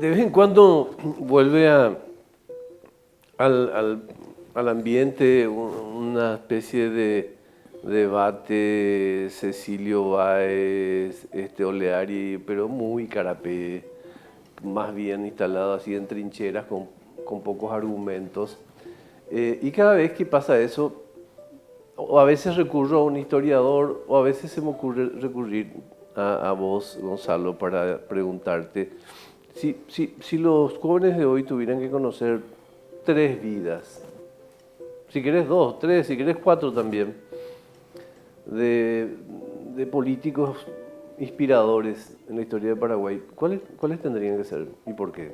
de vez en cuando vuelve al ambiente una especie de debate Cecilio Báez, Oleari, pero muy carapé, más bien instalado así en trincheras con pocos argumentos. Y cada vez que pasa eso, o a veces recurro a un historiador, o a veces se me ocurre recurrir a vos, Gonzalo, para preguntarte si los jóvenes de hoy tuvieran que conocer 3 vidas, si querés 2, 3, si querés 4 también, de políticos inspiradores en la historia de Paraguay, ¿cuáles tendrían que ser y por qué?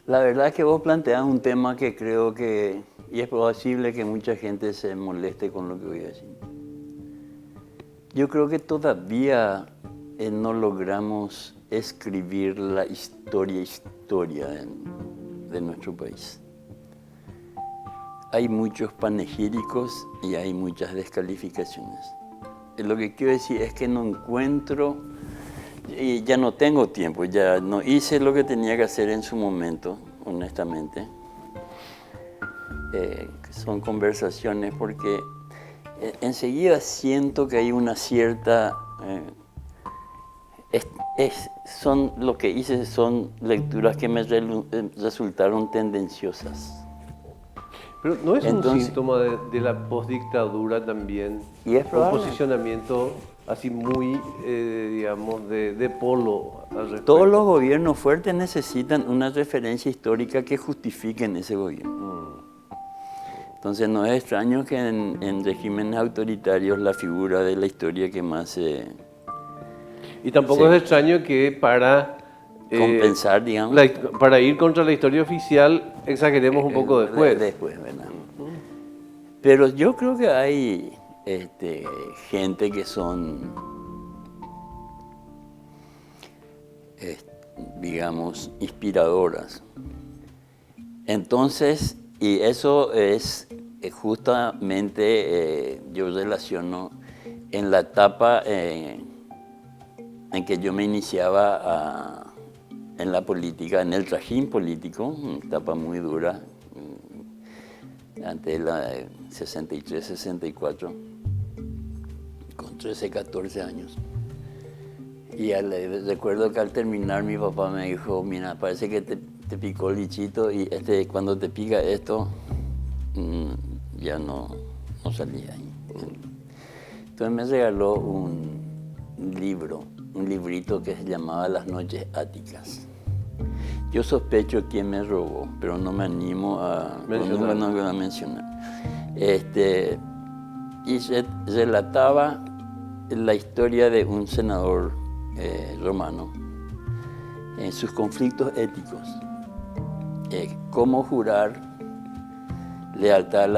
La verdad es que vos planteás un tema que creo que, y es posible que mucha gente se moleste con lo que voy a decir. Yo creo que todavía no logramos escribir la historia de nuestro país. Hay muchos panegíricos y hay muchas descalificaciones. Lo que quiero decir es que no encuentro, y ya no tengo tiempo, ya no hice lo que tenía que hacer en su momento, honestamente. Son conversaciones porque enseguida siento que hay una cierta... son lo que hice son lecturas que me resultaron tendenciosas. Pero ¿no es un síntoma de la postdictadura también? Y es probable. Un posicionamiento así muy, digamos, de polo al respecto. Todos los gobiernos fuertes necesitan una referencia histórica que justifiquen ese gobierno. Entonces no es extraño que en regímenes autoritarios la figura de la historia que más se... Y tampoco es extraño que para... compensar, digamos. Para ir contra la historia oficial exageremos un poco después. Después, ¿verdad? Pero yo creo que hay gente que son, digamos, inspiradoras. Entonces, y eso es justamente, yo relaciono en la etapa en que yo me iniciaba en la política, en el trajín político, una etapa muy dura, antes de la 63, 64, con 13, 14 años. Y recuerdo que al terminar mi papá me dijo, mira, parece que te picó el bichito y cuando te pica esto, ya no salía ahí. Entonces me regaló un librito que se llamaba Las Noches Áticas. Yo sospecho quién me robó, pero no me animo a mencionar. Y relataba la historia de un senador romano en sus conflictos éticos. Cómo jurar lealtad a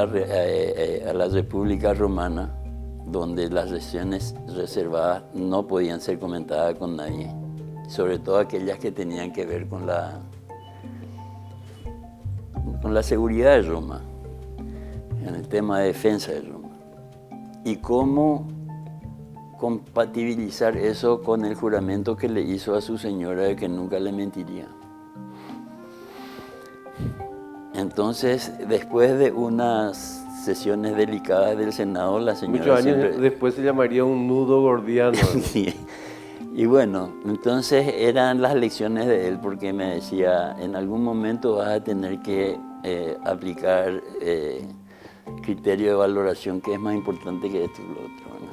la República Romana, donde las regiones reservadas no podían ser comentadas con nadie, sobre todo aquellas que tenían que ver con la seguridad de Roma, en el tema de defensa de Roma, y cómo compatibilizar eso con el juramento que le hizo a su señora de que nunca le mentiría. Entonces, después de unas sesiones delicadas del Senado, la señora... Muchos años después se llamaría un nudo gordiano. Sí. Y bueno, entonces eran las lecciones de él, porque me decía, en algún momento vas a tener que aplicar criterio de valoración que es más importante que esto y lo otro, ¿no?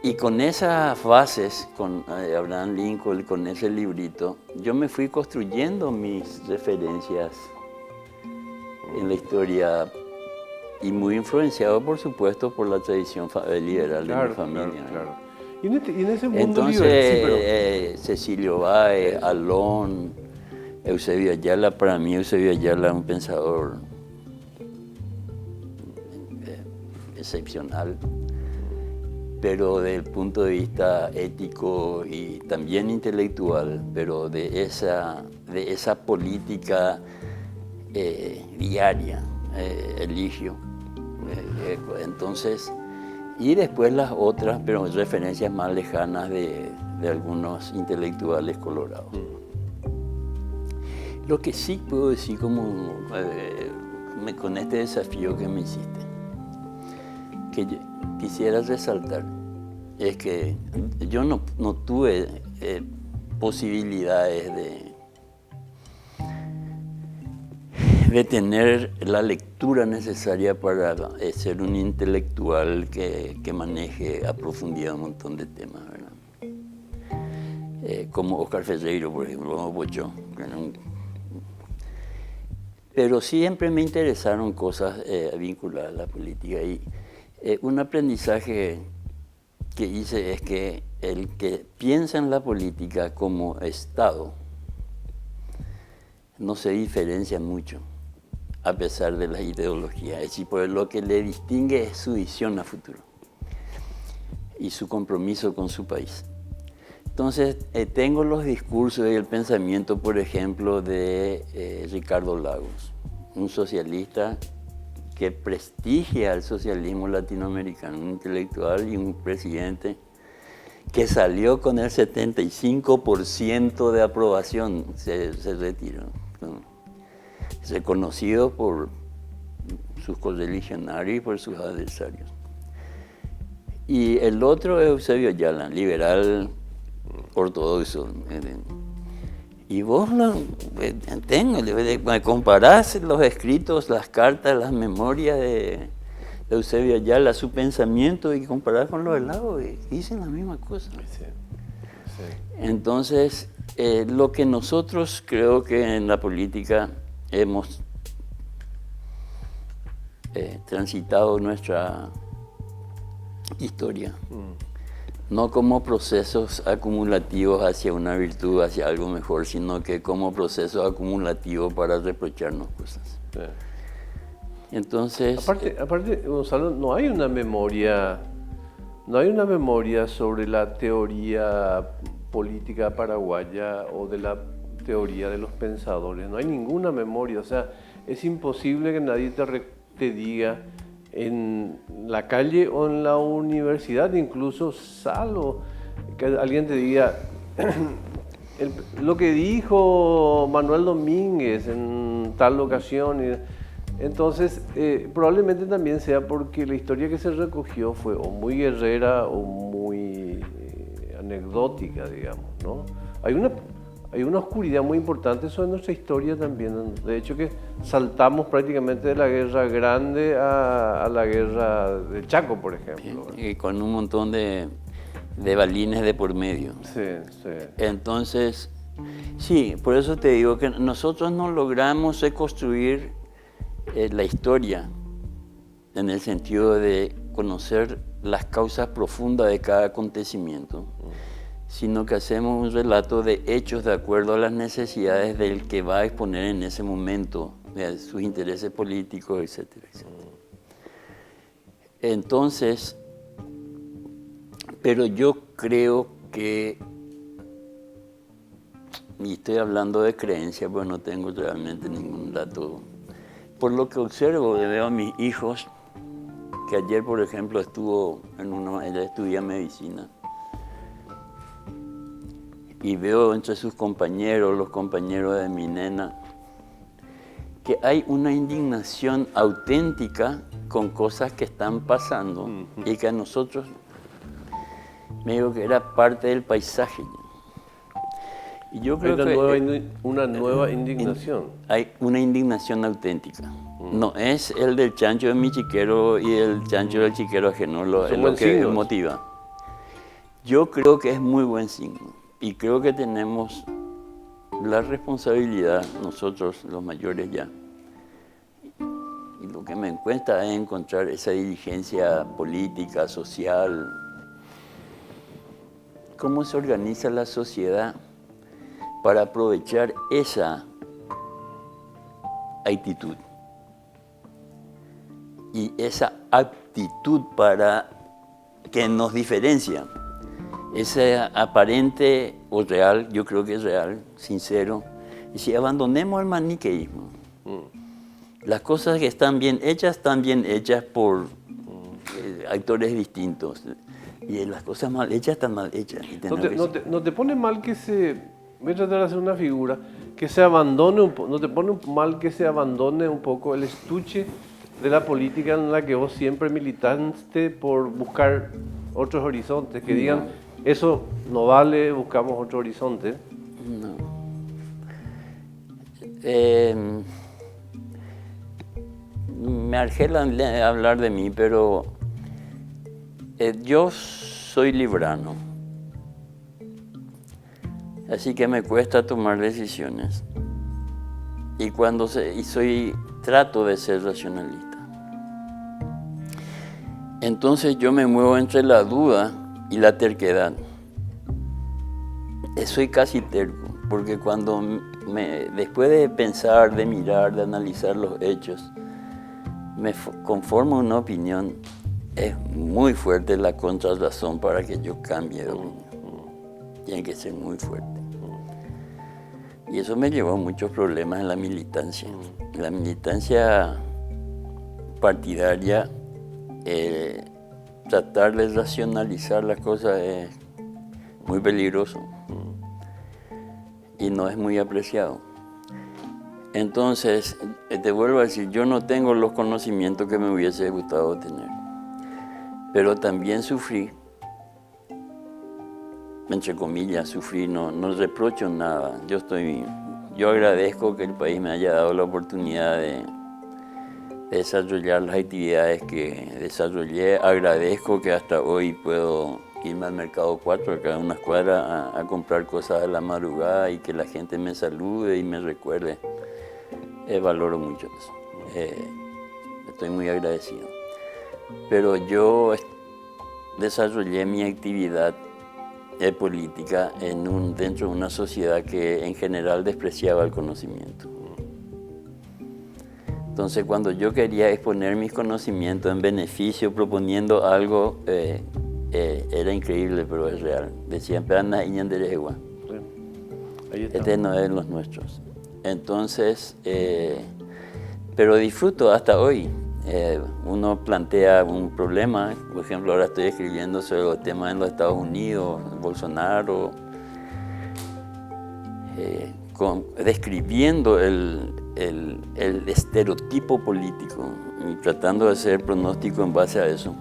Y con esas bases, con Abraham Lincoln, con ese librito, yo me fui construyendo mis referencias en la historia y muy influenciado, por supuesto, por la tradición liberal de mi familia. Claro. Y en ese mundo entonces, Cecilio Báez, Alón, Eusebio Ayala, para mí Eusebio Ayala es un pensador excepcional, pero desde el punto de vista ético y también intelectual, pero de esa política diaria, Eligio. Entonces, Y después las otras, pero referencias más lejanas de algunos intelectuales colorados. Lo que sí puedo decir con este desafío que me hiciste, que quisiera resaltar, es que yo no tuve posibilidades de tener la lectura necesaria para ser un intelectual que maneje a profundidad un montón de temas, ¿verdad? Como Oscar Ferreiro, por ejemplo, o Bochó. Pero siempre me interesaron cosas vinculadas a la política y un aprendizaje que hice es que el que piensa en la política como Estado no se diferencia mucho a pesar de las ideologías. Es decir, por lo que le distingue es su visión a futuro y su compromiso con su país. Entonces, tengo los discursos y el pensamiento, por ejemplo, de Ricardo Lagos, un socialista que prestigia el socialismo latinoamericano, un intelectual y un presidente que salió con el 75% de aprobación, se retiró. Reconocido por sus correligionarios y por sus adversarios. Y el otro es Eusebio Ayala, liberal ortodoxo. Y vos comparás los escritos, las cartas, las memorias de Eusebio Ayala, su pensamiento, y comparás con los de Lagos, y dicen la misma cosa. Sí. Entonces, lo que nosotros creo que en la política hemos transitado nuestra historia, no como procesos acumulativos hacia una virtud, hacia algo mejor, sino que como procesos acumulativos para reprocharnos cosas. Sí. Entonces... Aparte, Gonzalo, no hay una memoria sobre la teoría política paraguaya o de la teoría de los pensadores. No hay ninguna memoria. O sea, es imposible que nadie te diga en la calle o en la universidad, incluso salvo que alguien te diga lo que dijo Manuel Domínguez en tal ocasión. Entonces, probablemente también sea porque la historia que se recogió fue o muy guerrera o muy anecdótica, digamos, ¿no? Hay una oscuridad muy importante sobre nuestra historia también. De hecho, que saltamos prácticamente de la Guerra Grande a la Guerra del Chaco, por ejemplo. Y con un montón de balines de por medio. Sí. Entonces, sí, por eso te digo que nosotros no logramos reconstruir la historia en el sentido de conocer las causas profundas de cada acontecimiento, sino que hacemos un relato de hechos de acuerdo a las necesidades del que va a exponer en ese momento, de sus intereses políticos, etcétera, etcétera. Entonces, pero yo creo que, y estoy hablando de creencia, pues no tengo realmente ningún dato. Por lo que observo, veo a mis hijos, que ayer, por ejemplo, ella estudia medicina, y veo entre sus compañeros, los compañeros de mi nena, que hay una indignación auténtica con cosas que están pasando y que a nosotros, me digo que era parte del paisaje. Y yo creo una nueva indignación. Hay una indignación auténtica. No es el del chancho de mi chiquero y el chancho del chiquero ajeno lo que motiva. Yo creo que es muy buen signo. Y creo que tenemos la responsabilidad, nosotros los mayores ya. Y lo que me cuesta es encontrar esa diligencia política, social. ¿Cómo se organiza la sociedad para aprovechar esa actitud? Y esa aptitud para que nos diferencia. Ese aparente o real, yo creo que es real, sincero. Y si abandonemos el maniqueísmo, las cosas que están bien hechas por actores distintos. Y las cosas mal hechas están mal hechas. Y ¿No te pone mal que se... Voy a tratar de hacer una figura, que se abandone un poco, ¿no te pone mal que se abandone un poco el estuche de la política en la que vos siempre militaste por buscar otros horizontes? Que digan, eso no vale, buscamos otro horizonte. No. Me argela hablar de mí, pero yo soy librano. Así que me cuesta tomar decisiones. Y trato de ser racionalista. Entonces yo me muevo entre la duda y la terquedad. Soy casi terco, porque después de pensar, de mirar, de analizar los hechos, me conformo una opinión. Es muy fuerte la contrarrazón para que yo cambie de opinión. Tiene que ser muy fuerte. Y eso me llevó a muchos problemas en la militancia. En la militancia partidaria, tratar de racionalizar las cosas es muy peligroso y no es muy apreciado. Entonces, te vuelvo a decir, yo no tengo los conocimientos que me hubiese gustado tener, pero también sufrí. Entre comillas, sufrí, no reprocho nada. Yo agradezco que el país me haya dado la oportunidad de desarrollar las actividades que desarrollé. Agradezco que hasta hoy puedo irme al Mercado 4, acá en una escuadra, a comprar cosas a la madrugada y que la gente me salude y me recuerde. Valoro mucho eso. Estoy muy agradecido. Pero yo desarrollé mi actividad política dentro de una sociedad que en general despreciaba el conocimiento. Entonces, cuando yo quería exponer mis conocimientos en beneficio, proponiendo algo, era increíble, pero es real. Decían, este no es de los nuestros. Entonces, pero disfruto hasta hoy. Uno plantea un problema, por ejemplo, ahora estoy escribiendo sobre los temas en los Estados Unidos, Bolsonaro, describiendo el estereotipo político y tratando de hacer pronóstico en base a eso.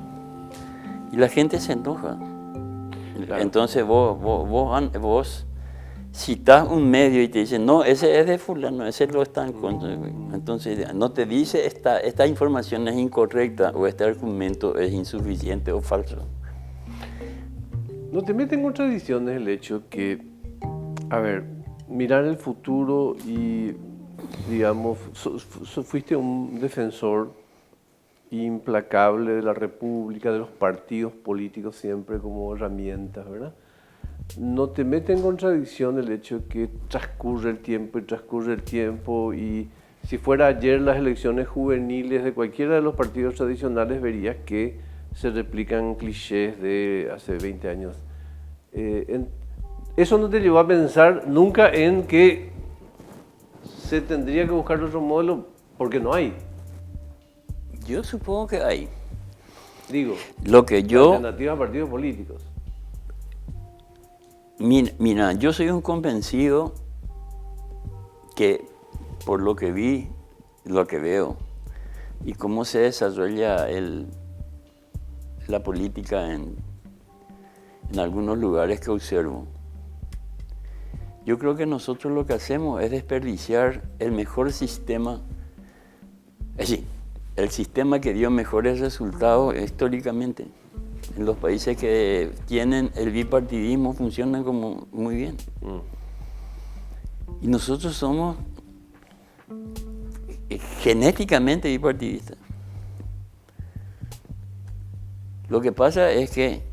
Y la gente se enoja. Claro. Entonces vos citas un medio y te dicen, no, ese es de fulano, ese lo está en contra. Entonces no te dice esta información es incorrecta o este argumento es insuficiente o falso. ¿No te mete en contradicciones el hecho que, a ver, mirar el futuro y, digamos, fuiste un defensor implacable de la República, de los partidos políticos siempre como herramientas, ¿verdad? ¿No te mete en contradicción el hecho que transcurre el tiempo y si fuera ayer las elecciones juveniles de cualquiera de los partidos tradicionales verías que se replican clichés de hace 20 años? ¿Eso no te llevó a pensar nunca en que se tendría que buscar otro modelo porque no hay? Yo supongo que hay. Digo, alternativa a partidos políticos. Mira, yo soy un convencido que por lo que vi, lo que veo y cómo se desarrolla la política en algunos lugares que observo, yo creo que nosotros lo que hacemos es desperdiciar el mejor sistema, es decir, el sistema que dio mejores resultados históricamente. En los países que tienen el bipartidismo funcionan como muy bien. Y nosotros somos genéticamente bipartidistas. Lo que pasa es que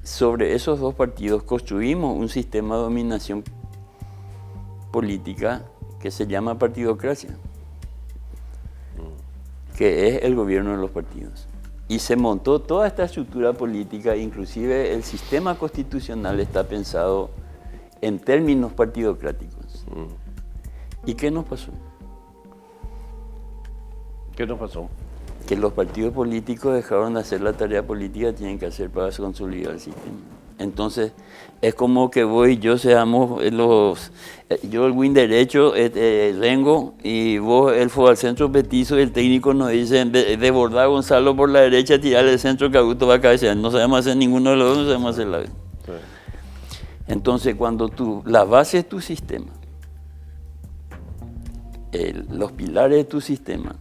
sobre esos dos partidos construimos un sistema de dominación política que se llama partidocracia, que es el gobierno de los partidos. Y se montó toda esta estructura política, inclusive el sistema constitucional está pensado en términos partidocráticos. ¿Y qué nos pasó? ¿Qué nos pasó? que los partidos políticos dejaron de hacer la tarea política que tienen que hacer para consolidar el sistema. Entonces, es como que vos y yo seamos yo el win derecho, Rengo, y vos el fue al centro petizo, y el técnico nos dice, desbordar a Gonzalo por la derecha, tirarle el centro que Augusto va a cabecear. No sabemos hacer ninguno de los dos, no sabemos hacer la vez. Sí. Entonces, cuando la base de tu sistema, los pilares de tu sistema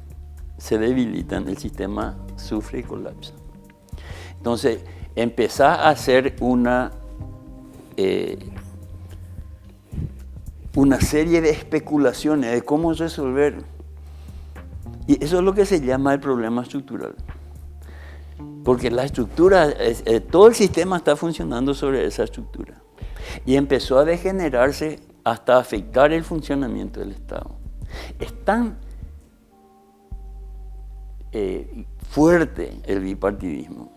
se debilitan, el sistema sufre y colapsa. Entonces, empezás a hacer una serie de especulaciones de cómo resolver. Y eso es lo que se llama el problema estructural. Porque la estructura, todo el sistema está funcionando sobre esa estructura. Y empezó a degenerarse hasta afectar el funcionamiento del Estado. Es tan fuerte el bipartidismo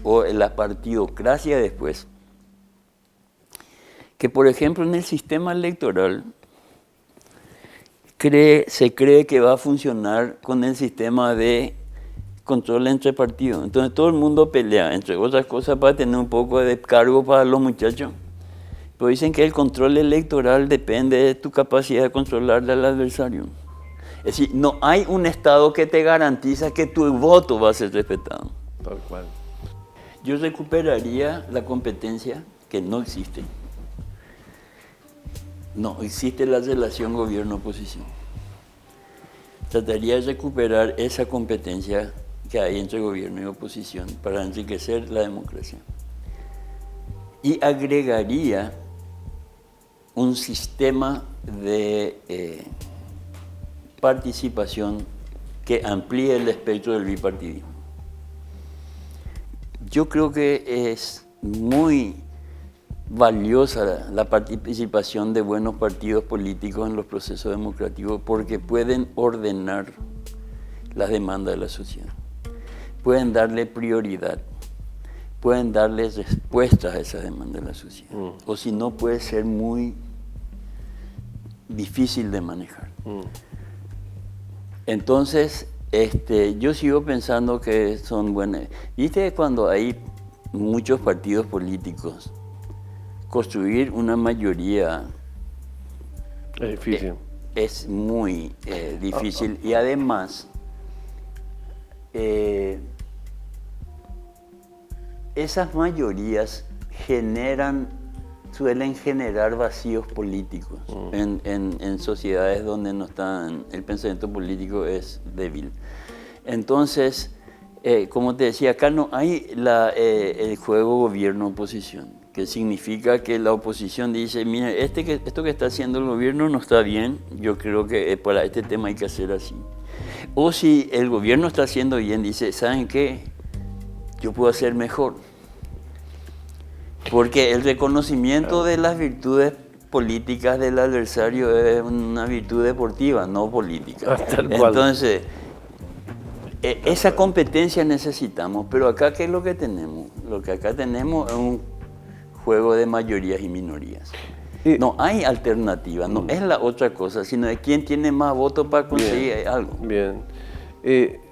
o la partidocracia después, que por ejemplo en el sistema electoral se cree que va a funcionar con el sistema de control entre partidos. Entonces todo el mundo pelea, entre otras cosas, para tener un poco de cargo para los muchachos. Pero dicen que el control electoral depende de tu capacidad de controlar al adversario. Es decir, no hay un Estado que te garantiza que tu voto va a ser respetado. Tal cual. Yo recuperaría la competencia que no existe. No existe la relación gobierno-oposición. Trataría de recuperar esa competencia que hay entre gobierno y oposición para enriquecer la democracia. Y agregaría un sistema de participación que amplíe el espectro del bipartidismo. Yo creo que es muy valiosa la participación de buenos partidos políticos en los procesos democráticos porque pueden ordenar las demandas de la sociedad, pueden darle prioridad, pueden darle respuestas a esas demandas de la sociedad. O si no, puede ser muy difícil de manejar. Entonces, yo sigo pensando que son buenas. ¿Viste cuando hay muchos partidos políticos? Construir una mayoría es difícil. Es muy difícil y además esas mayorías suelen generar vacíos políticos en sociedades donde el pensamiento político es débil. Entonces, como te decía, acá no hay el juego gobierno-oposición, que significa que la oposición dice, mira, esto que está haciendo el gobierno no está bien, yo creo que para este tema hay que hacer así. O si el gobierno está haciendo bien, dice, ¿saben qué? Yo puedo hacer mejor. Porque el reconocimiento de las virtudes políticas del adversario es una virtud deportiva, no política. Entonces, esa competencia necesitamos, pero acá, ¿qué es lo que tenemos? Lo que acá tenemos es un juego de mayorías y minorías. No hay alternativa, no es la otra cosa, sino de quién tiene más votos para conseguir algo. Bien.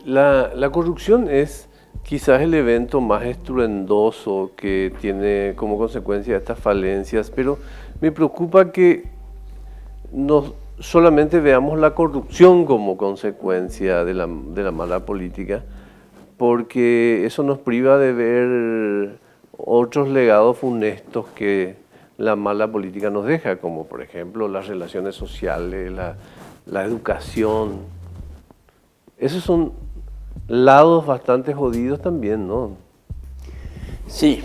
La corrupción es quizás el evento más estruendoso que tiene como consecuencia estas falencias, pero me preocupa que no solamente veamos la corrupción como consecuencia de la mala política, porque eso nos priva de ver otros legados funestos que la mala política nos deja, como por ejemplo las relaciones sociales, la educación. Esos son lados bastante jodidos también, ¿no? Sí.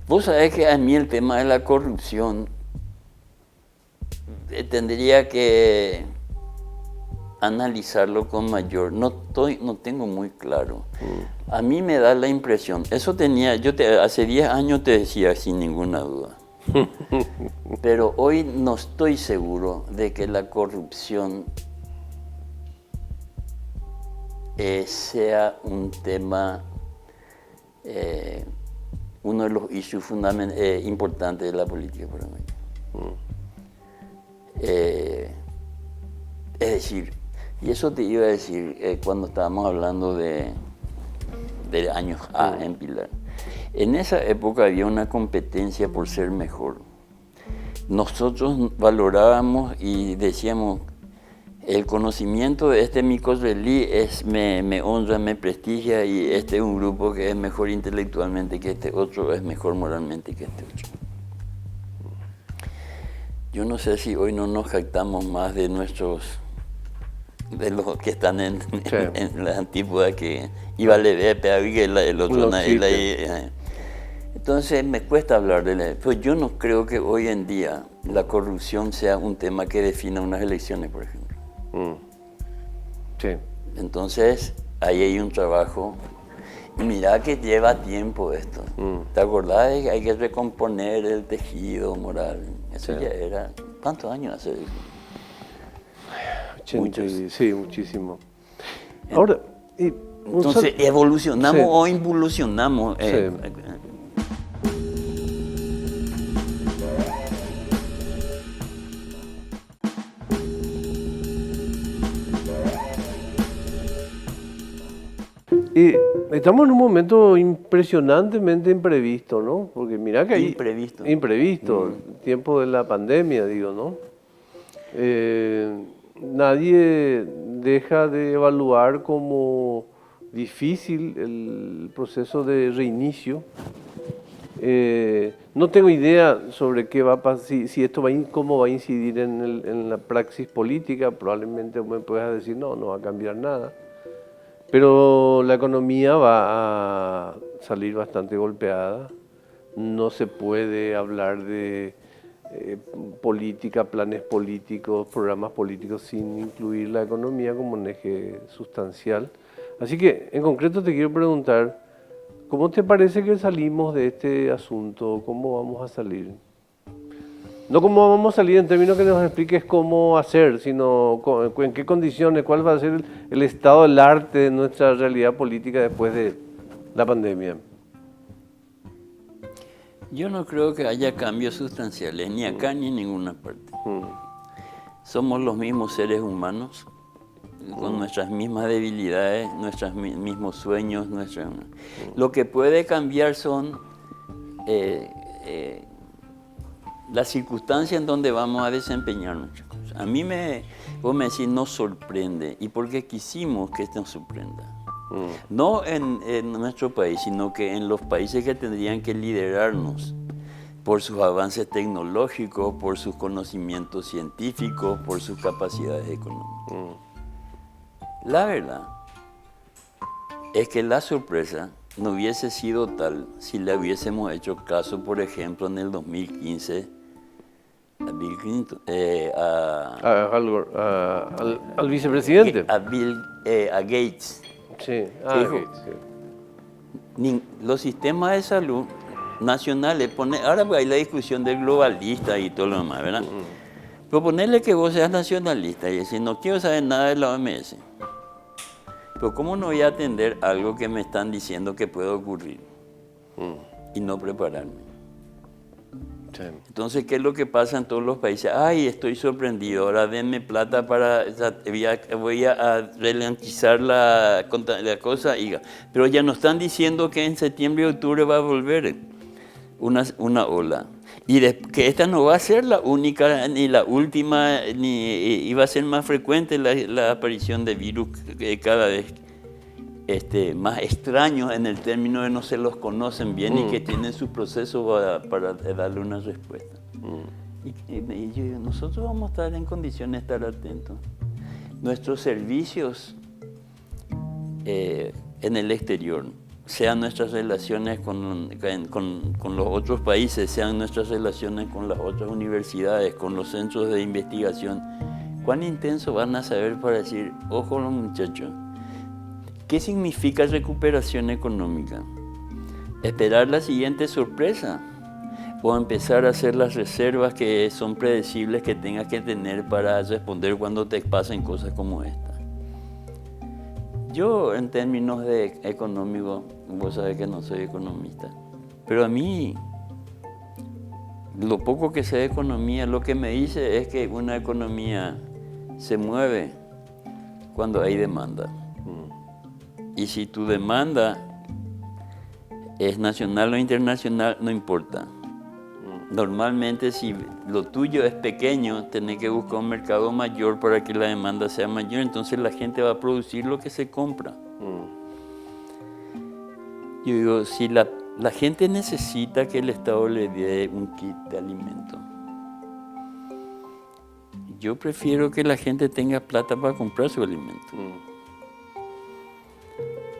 Vos sabés que a mí el tema de la corrupción tendría que analizarlo con mayor, no tengo muy claro. A mí me da la impresión, hace 10 años te decía sin ninguna duda, pero hoy no estoy seguro de que la corrupción sea un tema, uno de los issues importantes de la política paraguaya. Es decir, Y eso te iba a decir cuando estábamos hablando de años A en Pilar. En esa época había una competencia por ser mejor. Nosotros valorábamos y decíamos, el conocimiento de este Micosbelli me honra, me prestigia, y este es un grupo que es mejor intelectualmente que este otro, es mejor moralmente que este otro. Yo no sé si hoy no nos jactamos más de los que están en la antípoda, que iba a leer, pero el otro entonces me cuesta hablar de él. Pues yo no creo que hoy en día la corrupción sea un tema que defina unas elecciones, por ejemplo. Sí. Entonces, ahí hay un trabajo. Y mira que lleva tiempo esto. ¿Te acordás? Hay que recomponer el tejido moral. Eso ya era... ¿Cuántos años hace? 80, sí, muchísimo. Ahora... Entonces, ¿evolucionamos o involucionamos? Y estamos en un momento impresionantemente imprevisto, ¿no? Porque mira que hay... Imprevisto. Tiempo de la pandemia, digo, ¿no? Nadie deja de evaluar como difícil el proceso de reinicio. No tengo idea sobre qué va a pasar, si esto cómo va a incidir en la praxis política. Probablemente me puedas decir, no va a cambiar nada. Pero la economía va a salir bastante golpeada. No se puede hablar de política, planes políticos, programas políticos sin incluir la economía como un eje sustancial. Así que, en concreto, te quiero preguntar, ¿cómo te parece que salimos de este asunto? ¿Cómo vamos a salir? No cómo vamos a salir en términos que nos expliques cómo hacer, sino en qué condiciones, cuál va a ser el estado del arte de nuestra realidad política después de la pandemia. Yo no creo que haya cambios sustanciales, ni acá ni en ninguna parte. Somos los mismos seres humanos, con nuestras mismas debilidades, nuestros mismos sueños. Lo que puede cambiar son las circunstancias en donde vamos a desempeñar nuestras cosas. A mí vos me decís, nos sorprende, y porque quisimos que nos sorprenda. No en nuestro país, sino que en los países que tendrían que liderarnos por sus avances tecnológicos, por sus conocimientos científicos, por sus capacidades económicas. La verdad es que la sorpresa no hubiese sido tal si le hubiésemos hecho caso, por ejemplo, en el 2015 a Bill Clinton, al vicepresidente. a Gates. Sí, Gates, sí. Los sistemas de salud nacionales, ahora pues hay la discusión del globalista y todo lo demás, ¿verdad? Pero ponerle que vos seas nacionalista y decir, no quiero saber nada de la OMS. Pero ¿cómo no voy a atender algo que me están diciendo que puede ocurrir y no prepararme? Sí. Entonces, ¿qué es lo que pasa en todos los países? Ay, estoy sorprendido, ahora denme plata voy a ralentizar la cosa. Pero ya nos están diciendo que en septiembre y octubre va a volver una ola. Y que esta no va a ser la única, ni la última, ni iba a ser más frecuente la aparición de virus cada vez más extraños en el término de no se los conocen bien y que tienen su proceso para darle una respuesta. Nosotros vamos a estar en condiciones de estar atentos. Nuestros servicios en el exterior, sean nuestras relaciones con los otros países, sean nuestras relaciones con las otras universidades, con los centros de investigación, ¿cuán intenso van a saber para decir, ojo los muchachos? ¿Qué significa recuperación económica? ¿Esperar la siguiente sorpresa? ¿O empezar a hacer las reservas que son predecibles que tengas que tener para responder cuando te pasen cosas como esta? Yo, en términos económicos, vos sabés que no soy economista, pero a mí, lo poco que sé de economía, lo que me dice es que una economía se mueve cuando hay demanda. Y si tu demanda es nacional o internacional, no importa. Normalmente, si lo tuyo es pequeño, tenés que buscar un mercado mayor para que la demanda sea mayor. Entonces la gente va a producir lo que se compra. Yo digo, si la gente necesita que el Estado le dé un kit de alimento, yo prefiero que la gente tenga plata para comprar su alimento.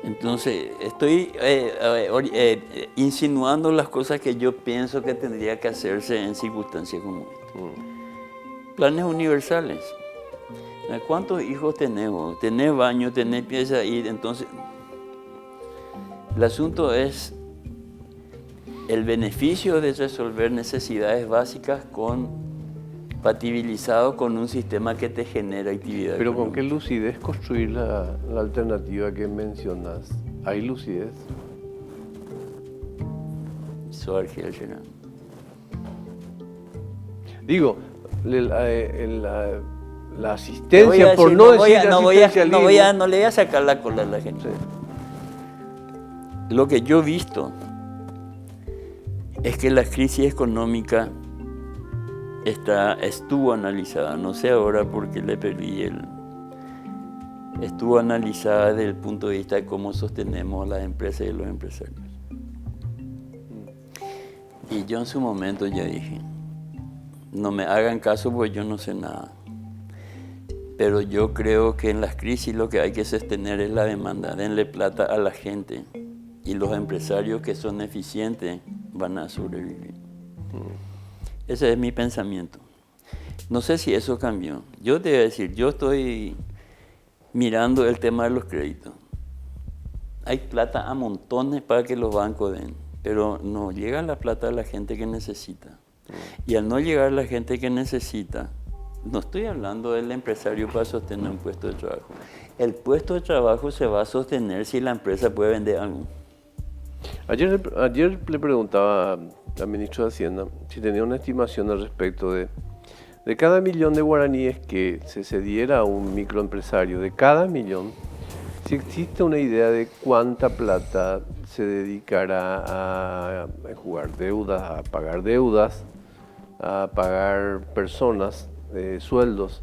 Entonces, estoy insinuando las cosas que yo pienso que tendría que hacerse en circunstancias como esta. Planes universales. ¿Cuántos hijos tenemos? ¿Tenés baño? ¿Tenés pieza? Y entonces, el asunto es el beneficio de resolver necesidades básicas compatibilizado con un sistema que te genera actividad. Pero económica. ¿con qué lucidez construir la alternativa que mencionas? ¿Hay lucidez? Digo, la asistencia, por no decir asistencialismo. No le voy a sacar la cola a la gente. Sí. Lo que yo he visto es que la crisis económica estuvo analizada, no sé ahora porque le perdí estuvo analizada desde el punto de vista de cómo sostenemos las empresas y los empresarios. Y yo en su momento ya dije, no me hagan caso porque yo no sé nada. Pero yo creo que en las crisis lo que hay que sostener es la demanda. Denle plata a la gente y los empresarios que son eficientes van a sobrevivir. Ese es mi pensamiento. No sé si eso cambió. Yo te voy a decir, yo estoy mirando el tema de los créditos. Hay plata a montones para que los bancos den, pero no llega la plata a la gente que necesita. Y al no llegar a la gente que necesita, no estoy hablando del empresario para sostener un puesto de trabajo. El puesto de trabajo se va a sostener si la empresa puede vender algo. Ayer le preguntaba al ministro de Hacienda si tenía una estimación al respecto de cada millón de guaraníes que se cediera a un microempresario, de cada millón, si existe una idea de cuánta plata se dedicará a jugar deudas, a pagar personas, sueldos,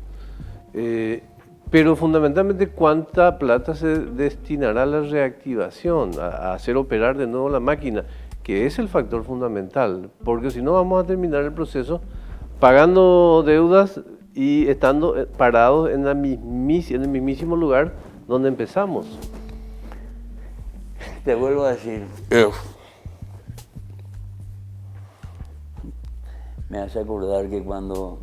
pero fundamentalmente cuánta plata se destinará a la reactivación, a hacer operar de nuevo la máquina, que es el factor fundamental, porque si no vamos a terminar el proceso pagando deudas y estando parados en el mismísimo lugar donde empezamos. Te vuelvo a decir, me hace acordar que cuando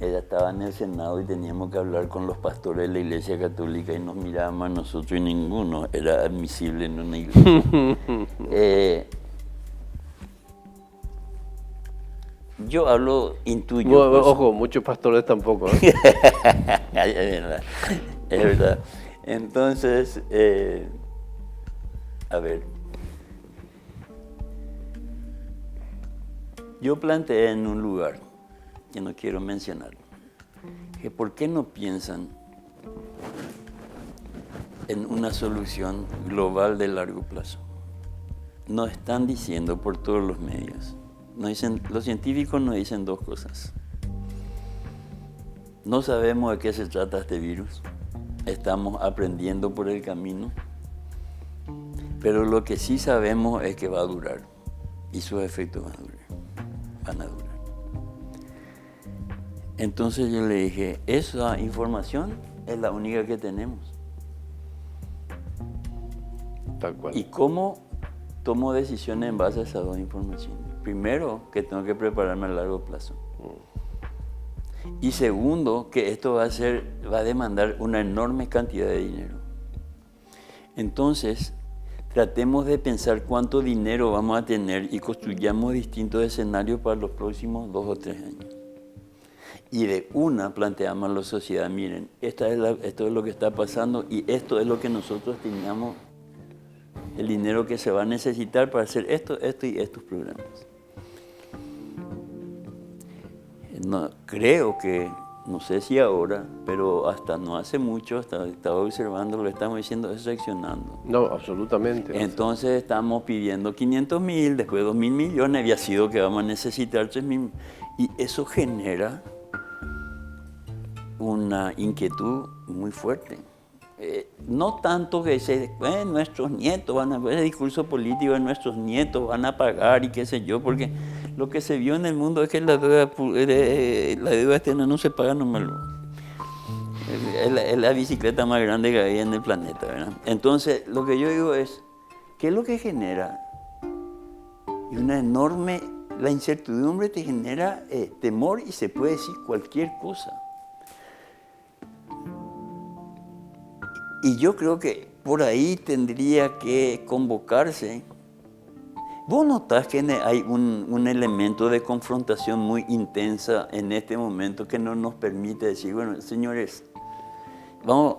ella estaba en el Senado y teníamos que hablar con los pastores de la Iglesia Católica y nos mirábamos a nosotros y ninguno era admisible en una iglesia. Yo hablo, intuyo. No, ojo, muchos pastores tampoco. Es verdad. Entonces, a ver, yo planteé en un lugar, que no quiero mencionar, que por qué no piensan en una solución global de largo plazo. Nos están diciendo por todos los medios. Los científicos nos dicen dos cosas. No sabemos de qué se trata este virus. Estamos aprendiendo por el camino. Pero lo que sí sabemos es que va a durar. Y sus efectos van a durar. Entonces yo le dije, esa información es la única que tenemos. Tal cual. ¿Y cómo tomo decisiones en base a esas dos informaciones? Primero, que tengo que prepararme a largo plazo. Y segundo, que esto va a demandar una enorme cantidad de dinero. Entonces, tratemos de pensar cuánto dinero vamos a tener y construyamos distintos escenarios para los próximos 2 o 3 años. Y de una planteamos a la sociedad, miren, esto es lo que está pasando y esto es lo que nosotros teníamos, el dinero que se va a necesitar para hacer esto y estos programas. No, creo que no sé si ahora, pero hasta no hace mucho, estaba observando, lo estamos diciendo, es reaccionando. No, absolutamente. Entonces estamos pidiendo 500.000, después 2.000 millones, había sido que vamos a necesitar 3.000. Y eso genera una inquietud muy fuerte. No tanto que dice, nuestros nietos van a ver el discurso político de nuestros nietos, van a pagar y qué sé yo, porque lo que se vio en el mundo es que la deuda externa no se paga nomás. Es la bicicleta más grande que hay en el planeta, ¿verdad? Entonces, lo que yo digo es, ¿qué es lo que genera? Y la incertidumbre te genera temor y se puede decir cualquier cosa. Y yo creo que por ahí tendría que convocarse. Vos notás que hay un elemento de confrontación muy intensa en este momento que no nos permite decir, bueno, señores, vamos,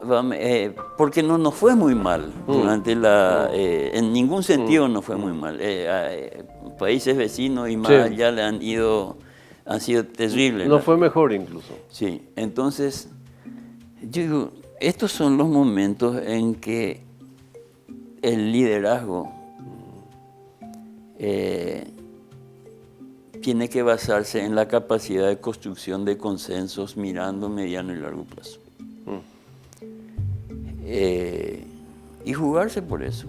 porque no nos fue muy mal durante en ningún sentido nos fue muy mal. Países vecinos y más allá han sido terribles. No fue mejor incluso. Sí, entonces, yo digo, estos son los momentos en que el liderazgo tiene que basarse en la capacidad de construcción de consensos mirando mediano y largo plazo. Y jugarse por eso.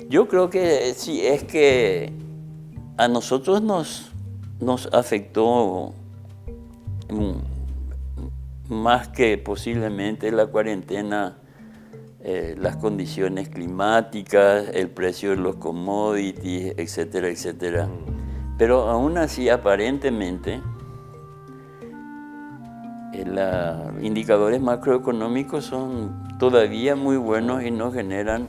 Yo creo que si es que a nosotros nos afectó más que posiblemente la cuarentena, las condiciones climáticas, el precio de los commodities, etcétera, etcétera. Pero aún así, aparentemente, los indicadores macroeconómicos son todavía muy buenos y nos generan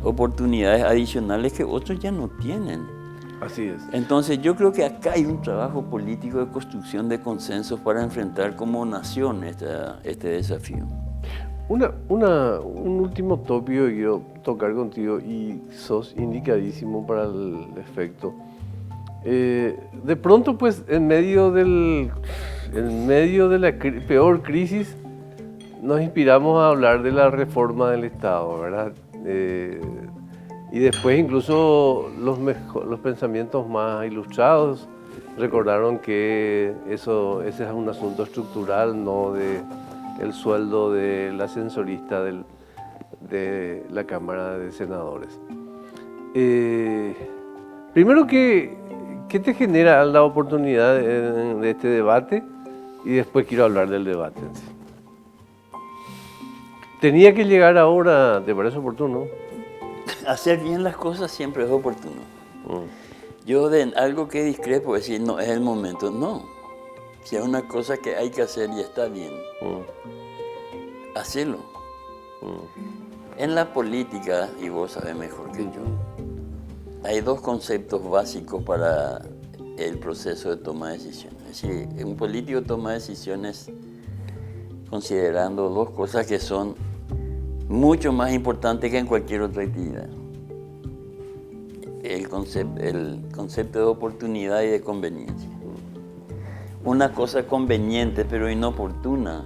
oportunidades adicionales que otros ya no tienen. Así es. Entonces yo creo que acá hay un trabajo político de construcción de consensos para enfrentar como nación este desafío. Un último tópico que quiero tocar contigo y sos indicadísimo para el efecto. De pronto, pues, en medio de la peor crisis, nos inspiramos a hablar de la reforma del Estado, ¿verdad? Y después incluso los pensamientos más ilustrados recordaron que ese es un asunto estructural, no de el sueldo del ascensorista de la Cámara de Senadores. Primero, ¿qué te genera la oportunidad de este debate? Y después quiero hablar del debate en sí. Tenía que llegar ahora, ¿te parece oportuno? Hacer bien las cosas siempre es oportuno. Yo de algo que discrepo, decir, no, es el momento. No, si es una cosa que hay que hacer y está bien, hacelo. En la política, y vos sabés mejor que yo, hay dos conceptos básicos para el proceso de toma de decisiones. Es decir, un político toma decisiones considerando dos cosas que son mucho más importantes que en cualquier otra actividad. El concepto de oportunidad y de conveniencia. Una cosa conveniente pero inoportuna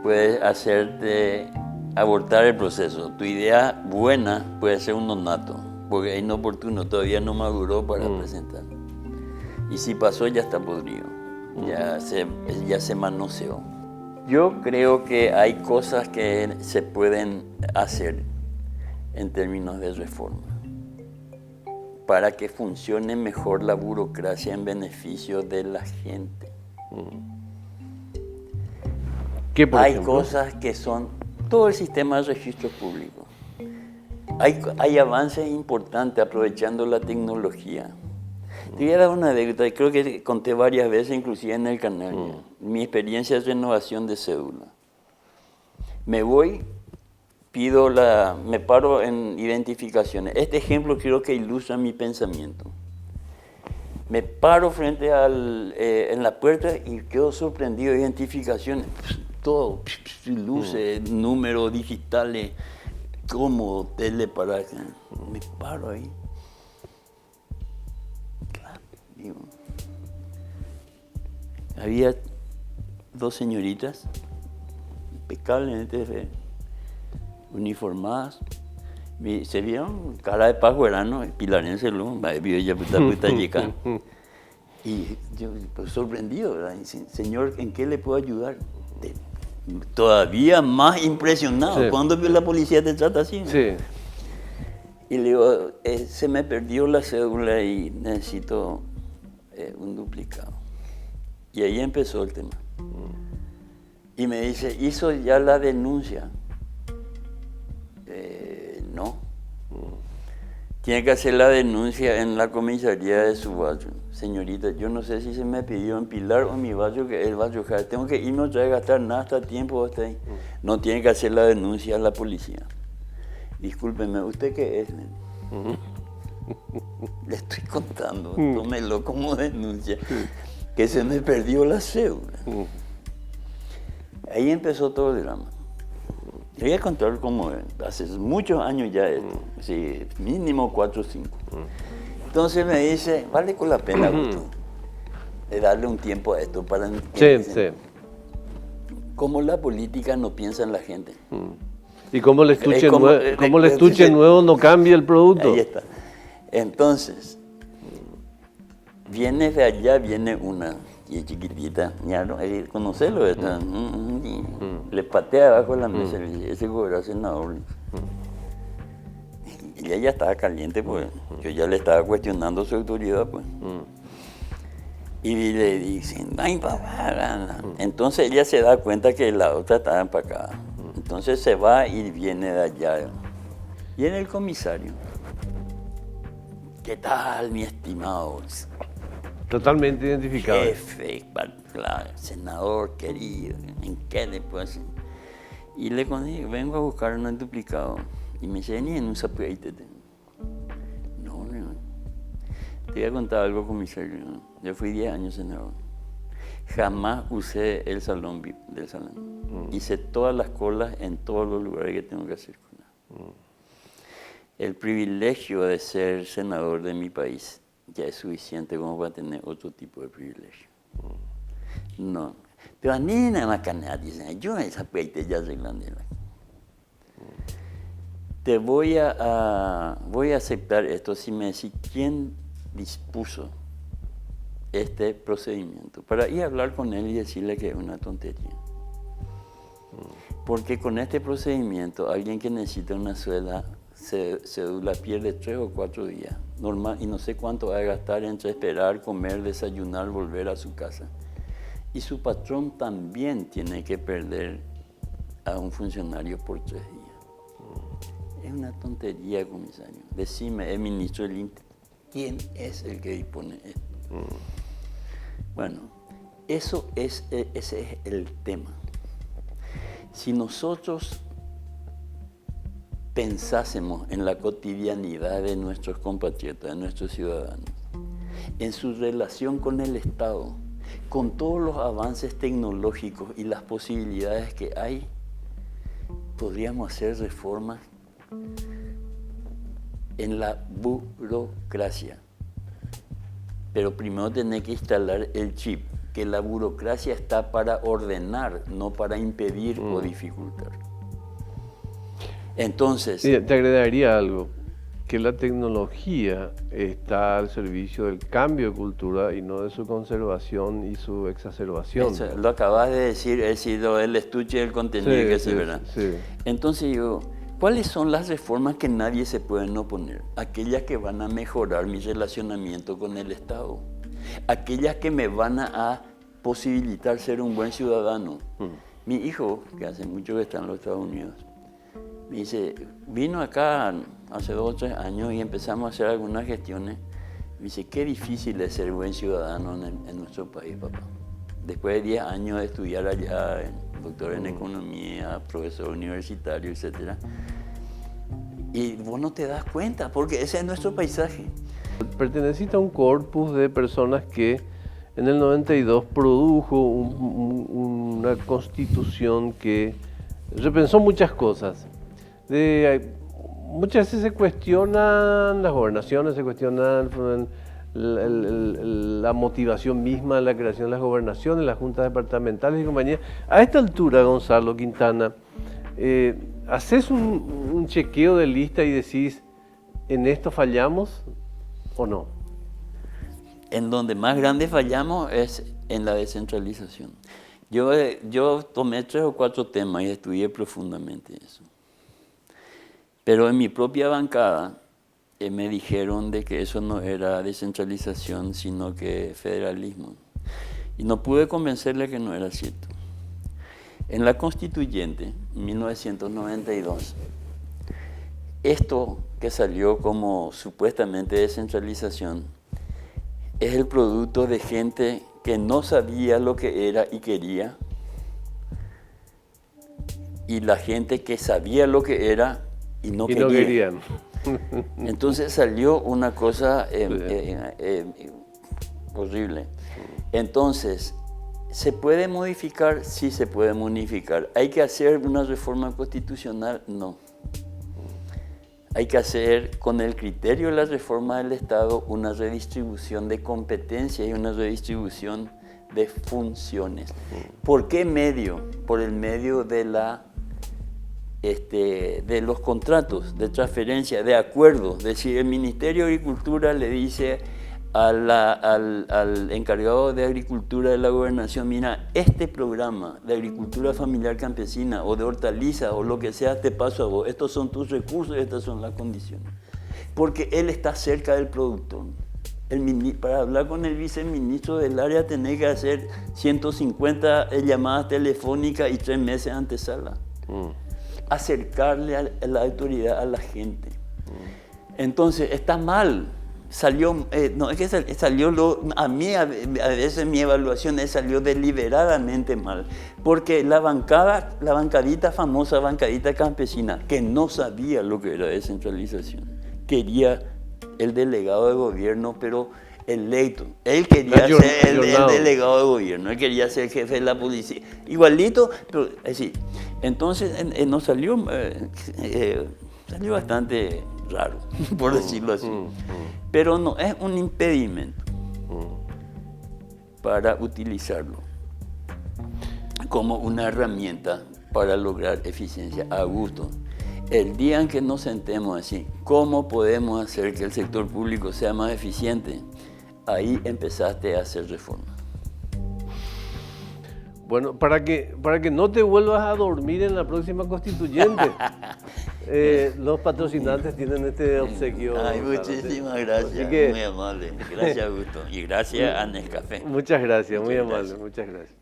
puede hacerte abortar el proceso. Tu idea buena puede ser un nonato, porque es inoportuno, todavía no maduró para presentar. Y si pasó, ya está podrido, ya se manoseó. Yo creo que hay cosas que se pueden hacer en términos de reforma para que funcione mejor la burocracia en beneficio de la gente. ¿Qué, por hay ejemplo? Cosas que son todo el sistema de registro público. Hay avances importantes aprovechando la tecnología. Te voy a dar una anécdota, creo que conté varias veces, inclusive en el canal. Mi experiencia de renovación de cédula. Me voy, me paro en identificaciones. Este ejemplo creo que ilustra mi pensamiento. Me paro frente en la puerta y quedo sorprendido de identificaciones. Todo, luces, números digitales, cómodo, tele para... Me paro ahí. Claro, digo. había dos señoritas, impecablemente uniformadas. Se vieron cara de pajuerano, pilarense, y yo pues, sorprendido, ¿verdad? Y, señor, ¿en qué le puedo ayudar? Todavía más impresionado. Sí. ¿Cuándo la policía te trata así? Sí. Y le digo, se me perdió la cédula y necesito un duplicado. Y ahí empezó el tema. Y me dice, ¿hizo ya la denuncia? No. Tiene que hacer la denuncia en la comisaría de su barrio. Señorita, yo no sé si se me pidió en Pilar o en mi barrio, que es el barrio Jara. Tengo que irme otra vez a gastar nada hasta tiempo hasta ahí. No tiene que hacer la denuncia a la policía. Discúlpeme, ¿usted qué es? Le estoy contando, tómelo como denuncia, que se me perdió la cédula. Ahí empezó todo el drama. Le voy a contar como hace muchos años ya esto, sí, mínimo 4 o 5. Entonces me dice, vale con la pena, Augusto, de darle un tiempo a esto para Sí, sí. cómo la política no piensa en la gente. Y cómo el estuche nuevo no cambia el producto. Ahí está. Entonces, viene de allá, viene una y chiquitita, ya no, conocerlo, le patea abajo de la mesa y le dice, ese gobernador senador. Y ella ya estaba caliente, pues yo ya le estaba cuestionando su autoridad, pues. Y le dicen, ay, papá. Entonces ella se da cuenta que la otra estaba empacada. Entonces se va y viene de allá. Viene el comisario. ¿Qué tal, mi estimado? Totalmente identificado. Jefe, claro, senador querido, ¿en qué le puedo hacer? Y le digo, vengo a buscar un duplicado. Y me dice, ni en un zapaite. No. Te voy a contar algo, comisario. Yo fui 10 años senador. Jamás usé el salón VIP del salón. Hice todas las colas en todos los lugares que tengo que hacer cola. El privilegio de ser senador de mi país ya es suficiente como para tener otro tipo de privilegio. No. Pero a mí nada más canal dicen, yo esa peite ya arreglan. Te voy a aceptar esto si me decís quién dispuso este procedimiento, para ir a hablar con él y decirle que es una tontería. Porque con este procedimiento, alguien que necesita una cédula pierde 3 o 4 días, normal, y no sé cuánto va a gastar entre esperar, comer, desayunar, volver a su casa. Y su patrón también tiene que perder a un funcionario por 3 días. Es una tontería, comisario. Decime, el ministro del Interior, ¿quién es el que dispone esto? Bueno, ese es el tema. Si nosotros pensásemos en la cotidianidad de nuestros compatriotas, de nuestros ciudadanos, en su relación con el Estado, con todos los avances tecnológicos y las posibilidades que hay, podríamos hacer reformas en la burocracia. Pero primero tenés que instalar el chip, que la burocracia está para ordenar, no para impedir o dificultar. Entonces... Sí, te agregaría algo, que la tecnología está al servicio del cambio de cultura y no de su conservación y su exacerbación. Eso, lo acabas de decir, es decir, el estuche del contenido que se verá. Sí. Entonces yo, ¿cuáles son las reformas que nadie se pueden oponer? Aquellas que van a mejorar mi relacionamiento con el Estado. Aquellas que me van a posibilitar ser un buen ciudadano. Mi hijo, que hace mucho que está en los Estados Unidos, me dice, vino acá hace 2 o 3 años y empezamos a hacer algunas gestiones. Me dice, qué difícil es ser buen ciudadano en nuestro país, papá. Después de 10 años de estudiar allá, doctor en economía, profesor universitario, etc. Y vos no te das cuenta, porque ese es nuestro paisaje. Perteneciste a un corpus de personas que en el 92 produjo una constitución que repensó muchas cosas. Muchas veces se cuestionan las gobernaciones, se cuestionan la motivación misma de la creación de las gobernaciones, las juntas departamentales y compañía. A esta altura, Gonzalo Quintana, ¿haces un chequeo de lista y decís, ¿en esto fallamos o no? En donde más grande fallamos es en la descentralización. Yo tomé 3 o 4 temas y estudié profundamente eso. Pero en mi propia bancada me dijeron de que eso no era descentralización, sino que federalismo. Y no pude convencerle que no era cierto. En la Constituyente, en 1992, esto que salió como supuestamente descentralización es el producto de gente que no sabía lo que era y quería, y la gente que sabía lo que era y no quería. No querían. Entonces salió una cosa horrible. Entonces, ¿se puede modificar? Sí, se puede modificar. ¿Hay que hacer una reforma constitucional? No. Hay que hacer, con el criterio de la reforma del Estado, una redistribución de competencias y una redistribución de funciones. ¿Por qué medio? Por el medio de los contratos de transferencia, de acuerdos. Es decir, el Ministerio de Agricultura le dice al encargado de Agricultura de la Gobernación, mira, este programa de agricultura familiar campesina o de hortaliza o lo que sea, te paso a vos. Estos son tus recursos y estas son las condiciones. Porque él está cerca del productor. Para hablar con el viceministro del área tenés que hacer 150 llamadas telefónicas y 3 meses antesala. Acercarle a la autoridad a la gente. Entonces, está mal. Salió, no es que salió, a mí a veces mi evaluación salió deliberadamente mal, porque la bancadita famosa, bancadita campesina, que no sabía lo que era descentralización, quería el delegado de gobierno, pero electo. Él quería ser el delegado de gobierno, él quería ser jefe de la policía, igualito, pero así. Entonces nos salió bastante raro, por decirlo así. Pero no es un impedimento para utilizarlo como una herramienta para lograr eficiencia a gusto. El día en que nos sentemos así, ¿cómo podemos hacer que el sector público sea más eficiente? Ahí empezaste a hacer reformas. Bueno, para que no te vuelvas a dormir en la próxima constituyente, los patrocinantes tienen este obsequio. Ay, muchísimas gracias, muy amable. Gracias, Augusto. Y gracias a Nescafé. Muchas gracias, muy amable, muchas gracias.